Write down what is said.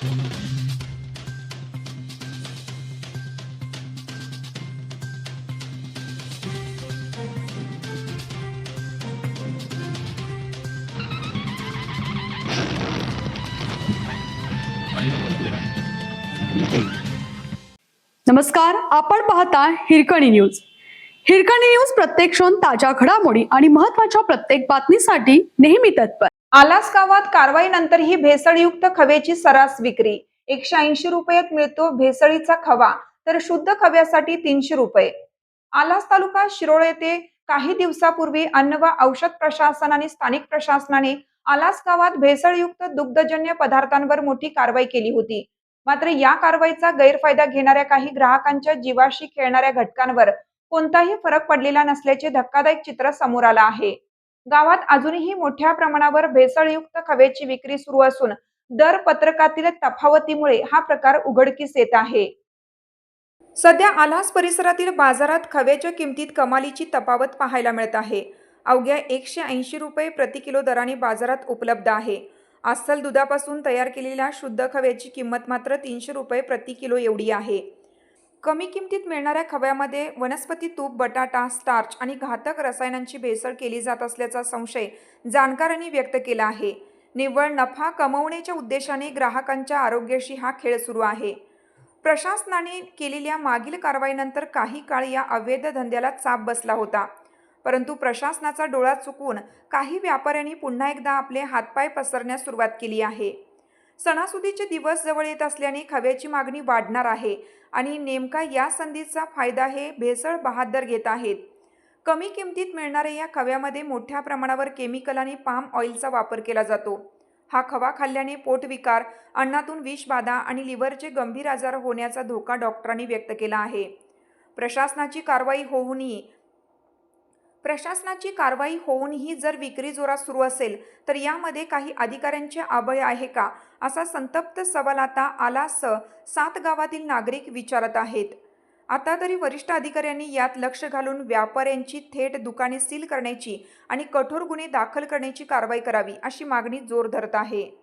नमस्कार, आपण पाहता हिरकणी न्यूज. हिरकणी न्यूज प्रत्येक क्षण ताज्या घडामोडी आणि महत्त्वाच्या प्रत्येक बातमीसाठी नेहमी तत्पर. आलास गावात कारवाईनंतरही भेसळयुक्त खव्याची सर्रास विक्री. 180 रुपयात मिळतो भेसळीचा खवा, तर शुद्ध खव्यासाठी 300 रुपये. आलास तालुका शिरोळ येथे काही दिवसापूर्वी अन्न व औषध प्रशासन आणि स्थानिक प्रशासनाने आलास गावात भेसळयुक्त दुग्धजन्य पदार्थांवर मोठी कारवाई केली होती. मात्र या कारवाईचा गैरफायदा घेणाऱ्या काही ग्राहकांच्या जीवाशी खेळणाऱ्या घटकांवर कोणताही फरक पडलेला नसल्याचे धक्कादायक चित्र समोर आलं आहे. गावात अजूनही मोठ्या प्रमाणावर भेसळयुक्त खव्याची विक्री सुरू असून दर पत्रकातील तफावतीमुळे हा प्रकार उघडकीस येत आहे. सध्या आल्हास परिसरातील बाजारात खव्याच्या किमतीत कमालीची तफावत पाहायला मिळत आहे. अवघ्या 180 रुपये प्रति किलो दराने बाजारात उपलब्ध आहे. अस्सल दुधापासून तयार केलेल्या शुद्ध खव्याची किंमत मात्र 300 रुपये प्रति किलो एवढी आहे. कमी किमतीत मिळणाऱ्या खव्यामध्ये वनस्पती तूप, बटाटा, स्टार्च आणि घातक रसायनांची भेसळ केली जात असल्याचा संशय जाणकारांनी व्यक्त केला आहे. निव्वळ नफा कमवण्याच्या उद्देशाने ग्राहकांच्या आरोग्याशी हा खेळ सुरू आहे. प्रशासनाने केलेल्या मागील कारवाईनंतर काही काळ या अवैध धंद्याला चाप बसला होता. परंतु प्रशासनाचा डोळा चुकवून काही व्यापाऱ्यांनी पुन्हा एकदा आपले हातपाय पसरण्यास सुरुवात केली आहे. सणासुदीचे दिवस जवळ येत असल्याने खव्याची मागणी वाढणार आहे आणि नेमका या संधीचा फायदा हे भेसळ बहाद्दर घेत आहेत. कमी किमतीत मिळणाऱ्या या खव्यामध्ये मोठ्या प्रमाणावर केमिकल आणि पाम ऑइलचा वापर केला जातो. हा खवा खाल्ल्याने पोटविकार, अन्नातून विषबाधा आणि लिव्हरचे गंभीर आजार होण्याचा धोका डॉक्टरांनी व्यक्त केला आहे. प्रशासनाची कारवाई होऊनही जर विक्री जोरात सुरू असेल तर यामध्ये काही अधिकाऱ्यांचे अभय आहे का, असा संतप्त सवाल आता आलाससह 7 गावातील नागरिक विचारत आहेत. आता तरी वरिष्ठ अधिकाऱ्यांनी यात लक्ष घालून व्यापाऱ्यांची थेट दुकाने सील करण्याची आणि कठोर गुन्हे दाखल करण्याची कारवाई करावी, अशी मागणी जोर धरत आहे.